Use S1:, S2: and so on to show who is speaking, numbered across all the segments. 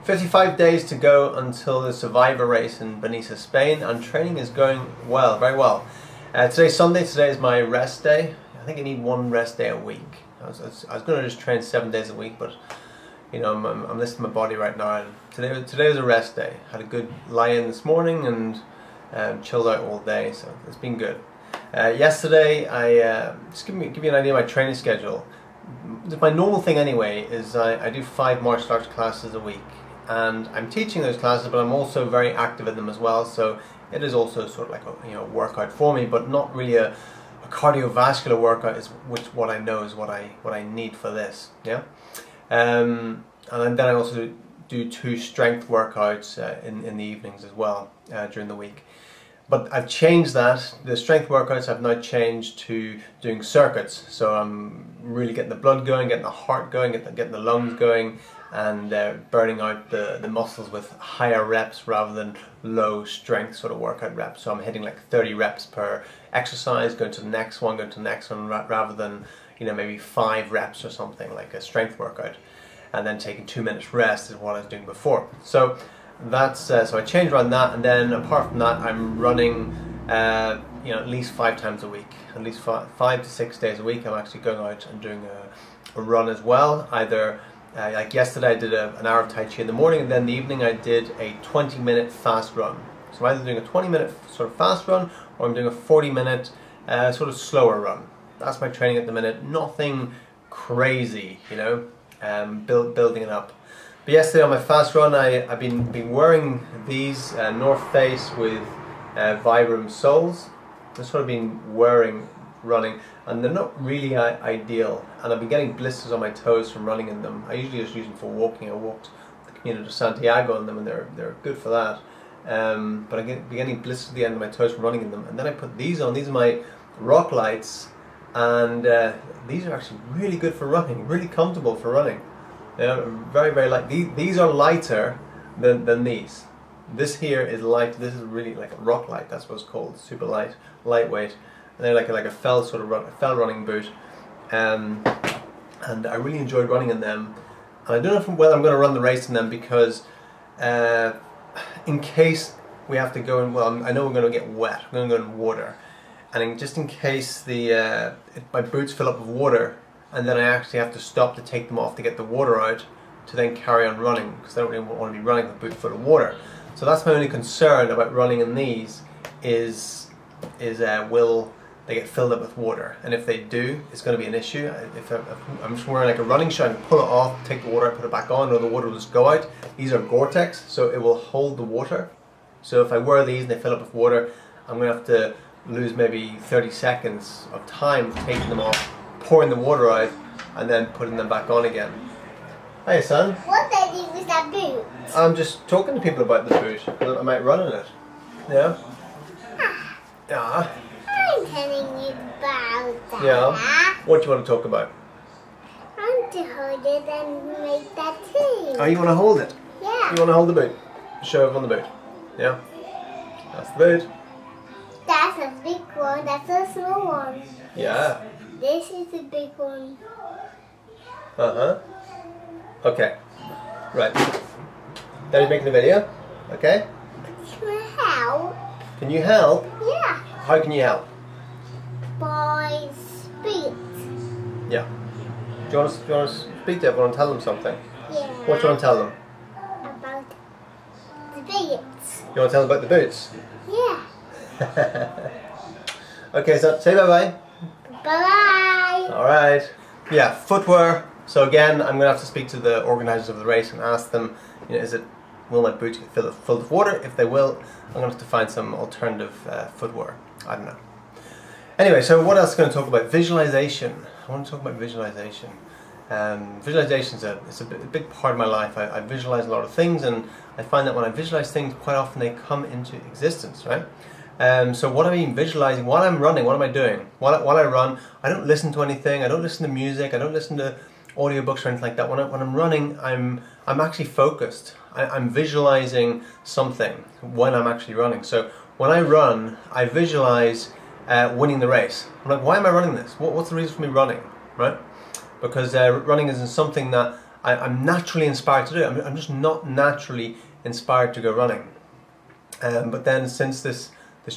S1: 55 days to go until the Survivor race in Benissa, Spain, and training is going well, very well. Today's Sunday, today is my rest day. I think I need one rest day a week. I was going to just train 7 days a week, but you know, I'm listening to my body right now, and today was a rest day. Had a good lie-in this morning and chilled out all day, so it's been good. Yesterday, just give you an idea of my training schedule. My normal thing anyway is I do 5 martial arts classes a week, and I'm teaching those classes, but I'm also very active in them as well. So it is also sort of like a workout for me, but not really a cardiovascular workout. Is what I know is what I need for this. Yeah, and then I also do 2 strength workouts in the evenings as well during the week. But I've changed that. The strength workouts I've now changed to doing circuits. So I'm really getting the blood going, getting the heart going, getting the lungs going, and burning out the muscles with higher reps rather than low strength sort of workout reps. So I'm hitting like 30 reps per exercise, going to the next one, rather than maybe 5 reps or something like a strength workout, and then taking 2 minutes rest is what I was doing before. So that's so I changed around that, and then apart from that, I'm running at least 5 times a week, at least 5 to 6 days a week. I'm actually going out and doing a run as well. Either like yesterday I did an hour of Tai Chi in the morning, and then in the evening I did a 20-minute fast run. So I'm either doing a 20-minute sort of fast run, or I'm doing a 40-minute sort of slower run. That's my training at the minute. Nothing crazy, building it up. But yesterday on my fast run, I've been wearing these North Face with Vibram soles. I've sort of been running, and they're not really ideal. And I've been getting blisters on my toes from running in them. I usually just use them for walking. I walked the Camino de Santiago in them, and they're good for that. But I get getting blisters at the end of my toes from running in them. And then I put these on. These are my Rock Lights, and these are actually really good for running. Really comfortable for running. Very, very light. These are lighter than these. This here is light. This is really like a Rock Light. That's what it's called. Super light, lightweight. And they're like a fell sort of fell running boot. And I really enjoyed running in them. And I don't know whether I'm going to run the race in them, because in case we have to go in, well, I know we're going to get wet. We're going to go in water, and just in case my boots fill up with water, and then I actually have to stop to take them off to get the water out to then carry on running, because I don't really want to be running with a boot full of water. So that's my only concern about running in these is will they get filled up with water? And if they do, it's going to be an issue. If I'm just wearing like a running shirt, I can pull it off, take the water out, put it back on, or the water will just go out. These are Gore-Tex, so it will hold the water. So if I wear these and they fill up with water, I'm going to have to lose maybe 30 seconds of time taking them off, pouring the water out, and then putting them back on again. Hiya, son.
S2: What are you doing with that boot?
S1: I'm just talking to people about the boot. I might run in it. Yeah? Yeah.
S2: I'm telling you about that.
S1: Yeah? What do you want to talk about?
S2: I want to hold it and make that too.
S1: Oh, you want to hold it?
S2: Yeah.
S1: You want to hold the boot? Show it on the boot. Yeah? That's the boot.
S2: That's a big one, that's a small one.
S1: Yeah.
S2: This is a big one.
S1: Uh-huh. Okay. Right. Daddy making a video? Okay.
S2: Can I help?
S1: Can you help?
S2: Yeah.
S1: How can you help?
S2: By speed.
S1: Yeah. Do you want to speak to everyone and tell them something?
S2: Yeah.
S1: What do you want to tell them?
S2: About the boots.
S1: You want to tell them about the boots?
S2: Yeah.
S1: Okay, so say bye-bye.
S2: Bye-bye.
S1: Alright. Yeah, footwear. So again, I'm going to have to speak to the organisers of the race and ask them, will my boots get filled with water? If they will, I'm going to have to find some alternative footwear. I don't know. Anyway, so what else am I going to talk about? Visualization. I want to talk about visualization. Visualization is a big part of my life. I visualize a lot of things, and I find that when I visualize things, quite often they come into existence, right? So what am I visualizing? While I'm running, what am I doing? While I run, I don't listen to anything. I don't listen to music. I don't listen to audiobooks or anything like that. When I'm running, I'm actually focused. I'm visualizing something when I'm actually running. So when I run, I visualize winning the race. I'm like, why am I running this? What's the reason for me running, right? Because running isn't something that I'm naturally inspired to do it. I'm just not naturally inspired to go running. But then since this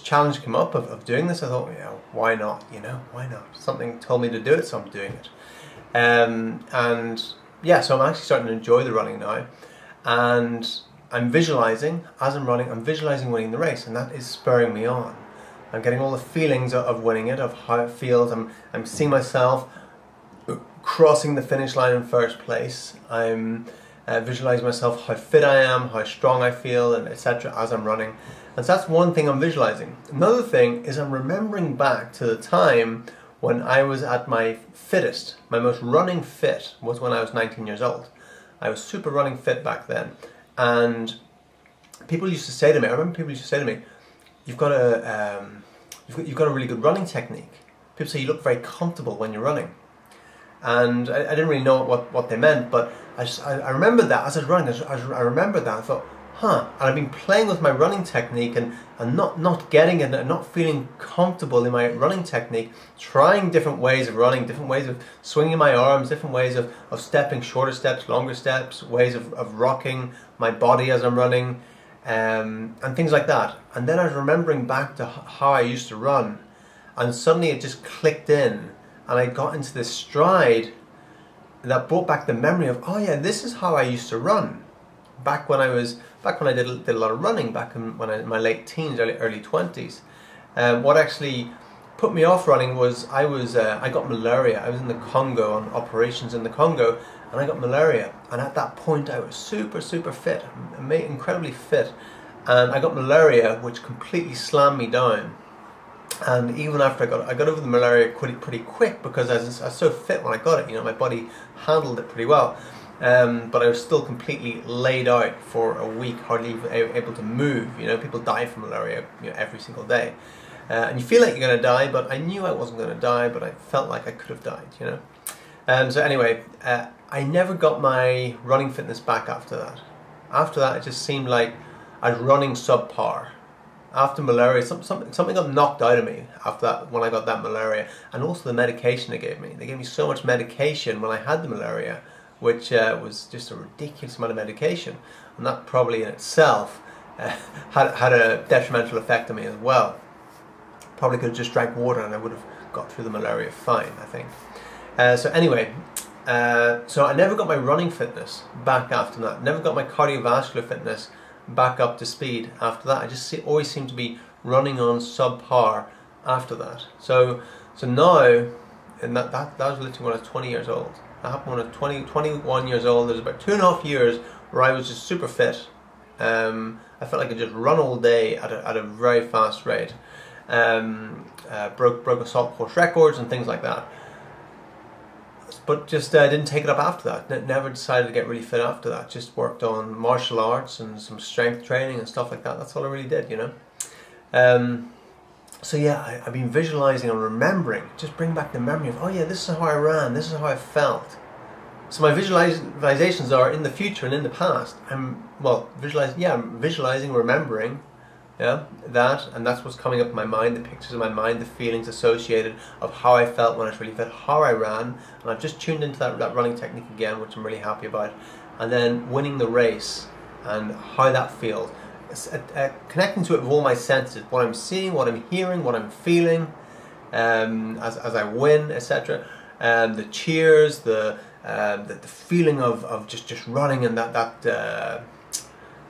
S1: challenge came up of doing this, I thought, yeah, why not? You know, why not? Something told me to do it, so I'm doing it. And yeah, so I'm actually starting to enjoy the running now. And I'm visualizing, as I'm running, I'm visualizing winning the race, and that is spurring me on. I'm getting all the feelings of winning it, of how it feels. I'm seeing myself crossing the finish line in first place. I'm visualizing myself how fit I am, how strong I feel, and etc. as I'm running. And so that's one thing I'm visualizing. Another thing is I'm remembering back to the time when I was at my fittest. My most running fit was when I was 19 years old. I was super running fit back then. And people used to say to me, I remember people used to say to me, you've got a really good running technique. People say you look very comfortable when you're running. And I didn't really know what they meant, but I remembered that as I was running, I remembered that, I thought, huh, and I've been playing with my running technique and not getting it, and not feeling comfortable in my running technique, trying different ways of running, different ways of swinging my arms, different ways of stepping, shorter steps, longer steps, ways of rocking my body as I'm running, and things like that. And then I was remembering back to how I used to run, and suddenly it just clicked in, and I got into this stride that brought back the memory of, oh yeah, this is how I used to run. Back when I did a lot of running, back in my late teens, early 20s. What actually put me off running was I got malaria. I was in the Congo on operations in the Congo, and I got malaria. And at that point, I was super fit, incredibly fit, and I got malaria, which completely slammed me down. And even after I got over the malaria pretty quick, because I was so fit when I got it. You know, my body handled it pretty well. But I was still completely laid out for a week, hardly even able to move. You know, people die from malaria, you know, every single day, and you feel like you're going to die. But I knew I wasn't going to die, but I felt like I could have died. You know, so anyway, I never got my running fitness back after that. After that, it just seemed like I was running subpar. After malaria, something got knocked out of me after that, when I got that malaria, and also the medication they gave me. They gave me so much medication when I had the malaria, which was just a ridiculous amount of medication, and that probably in itself had a detrimental effect on me as well. Probably could have just drank water and I would have got through the malaria fine, I think. So anyway, so I never got my running fitness back after that. Never got my cardiovascular fitness back up to speed after that. I just always seem to be running on subpar after that. So now, and that was literally when I was 20 years old. That happened when I was 21 years old. There was about 2.5 years where I was just super fit. I felt like I could just run all day at a very fast rate. Broke assault course records and things like that. But just didn't take it up after that. Never decided to get really fit after that. Just worked on martial arts and some strength training and stuff like that. That's all I really did, you know. So yeah, I've been visualizing and remembering, just bring back the memory of, oh yeah, this is how I ran, this is how I felt. So my visualizations are in the future and in the past. I'm visualizing, remembering, yeah, that, and that's what's coming up in my mind, the pictures in my mind, the feelings associated of how I felt when I was really fit, how I ran, and I've just tuned into that running technique again, which I'm really happy about, and then winning the race and how that feels. Connecting to it with all my senses, what I'm seeing, what I'm hearing, what I'm feeling, as I win, etc. The cheers, the feeling of just running, and that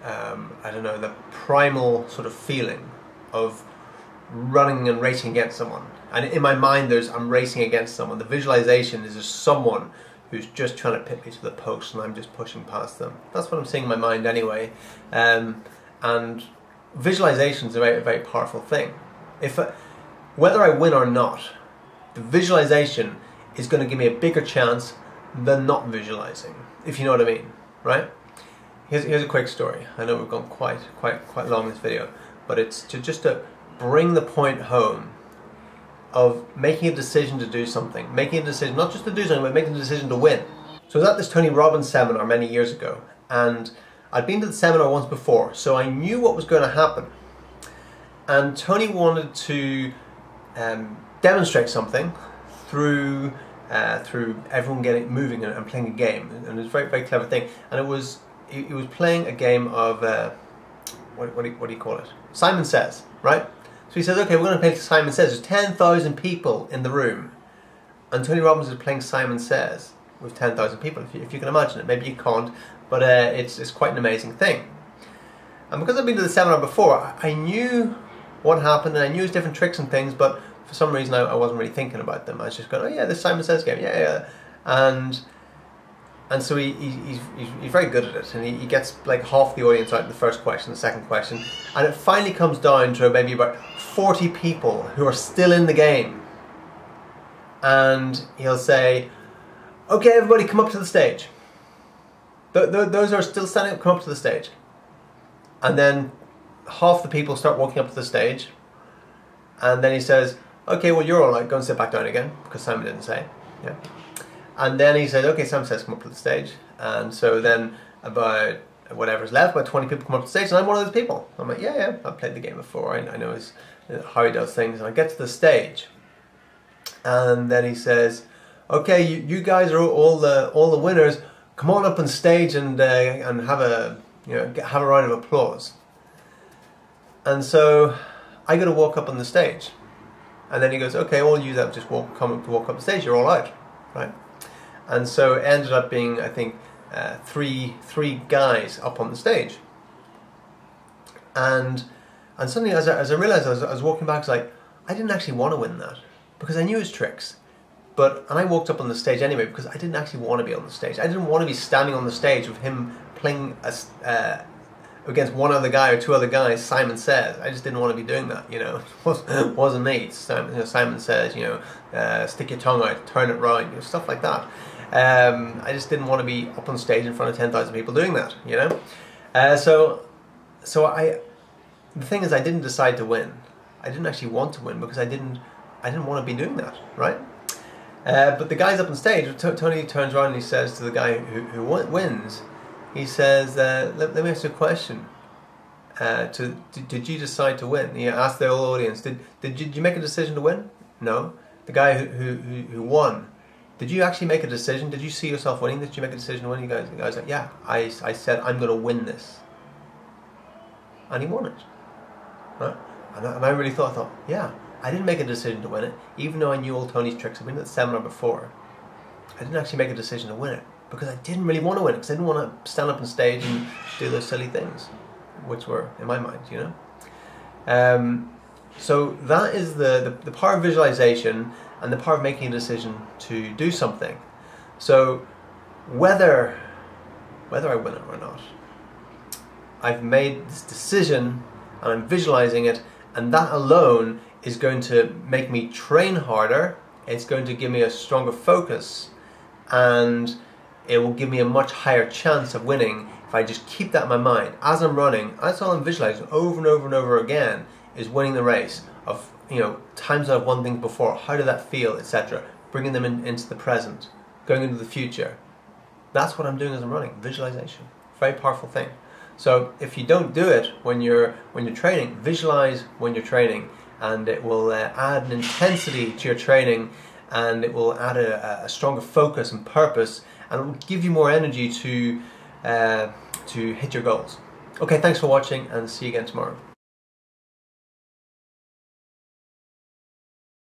S1: I don't know, the primal sort of feeling of running and racing against someone. And in my mind, I'm racing against someone. The visualization is just someone who's just trying to pit me to the post, and I'm just pushing past them. That's what I'm seeing in my mind anyway. And visualization is a very, very powerful thing. Whether I win or not, the visualization is going to give me a bigger chance than not visualizing, if you know what I mean, right? Here's a quick story. I know we've gone quite long in this video, but it's just to bring the point home of making a decision to do something, making a decision not just to do something, but making a decision to win. So I was at this Tony Robbins seminar many years ago, and I'd been to the seminar once before, so I knew what was going to happen. And Tony wanted to demonstrate something through through everyone getting moving and playing a game, and it was a very, very clever thing. And he was playing a game of what do you call it? Simon Says, right? So he says, okay, we're going to play Simon Says. There's 10,000 people in the room, and Tony Robbins is playing Simon Says with 10,000 people. If you can imagine it, maybe you can't, but it's quite an amazing thing. And because I've been to the seminar before, I knew what happened, and I knew his different tricks and things, but for some reason I wasn't really thinking about them. I was just going, oh yeah, this Simon Says game, yeah. And so he's very good at it, and he gets like half the audience out in the first question, the second question, and it finally comes down to maybe about 40 people who are still in the game. And he'll say, okay, everybody come up to the stage. Those are still standing up, come up to the stage. And then half the people start walking up to the stage, and then he says, okay, well, you're all right, go and sit back down again, because Simon didn't say. Yeah. And then he said, okay, Simon Says come up to the stage. And so then about whatever's left, about 20 people come up to the stage, and I'm one of those people. I'm like, yeah, I've played the game before, I know how he does things. And I get to the stage, and then he says, okay, you guys are all the winners, come on up on stage and have a round of applause. And so I got to walk up on the stage, and then he goes, okay, all you that just walk up the stage, you're all out, right? And so it ended up being, I think, three guys up on the stage. And suddenly, as I realized, I was walking back, I was like, I didn't actually want to win that, because I knew his tricks. And I walked up on the stage anyway, because I didn't actually want to be on the stage. I didn't want to be standing on the stage with him playing against one other guy or two other guys, Simon Says. I just didn't want to be doing that, you know. It wasn't me. Simon Says, stick your tongue out, turn it round, stuff like that. I just didn't want to be up on stage in front of 10,000 people doing that, you know. So the thing is, I didn't decide to win. I didn't actually want to win, because I didn't want to be doing that, right? But the guys up on stage, Tony turns around and he says to the guy who wins, he says, let me ask you a question. Did you decide to win? He asked the whole audience, did you make a decision to win? No. The guy who won, did you actually make a decision? Did you see yourself winning? Did you make a decision to win? The guy's like, yeah, I said I'm going to win this. And he won it. Right? And I really thought, yeah, I didn't make a decision to win it, even though I knew all Tony's tricks. I've been at the seminar before. I didn't actually make a decision to win it, because I didn't really want to win it, because I didn't want to stand up on stage and do those silly things, which were in my mind, you know. So that is the power of visualization and the power of making a decision to do something. So whether I win it or not, I've made this decision and I'm visualizing it, and that alone is going to make me train harder. It's going to give me a stronger focus, and it will give me a much higher chance of winning if I just keep that in my mind as I'm running. That's all I'm visualizing over and over and over again, is winning the race, of times I've won things before, how did that feel, etc. Bringing them into the present, going into the future. That's what I'm doing as I'm running. Visualization, very powerful thing. So if you don't do it when you're training, visualize when you're training, and it will add an intensity to your training, and it will add a stronger focus and purpose, and it will give you more energy to hit your goals. Okay, thanks for watching, and see you again tomorrow.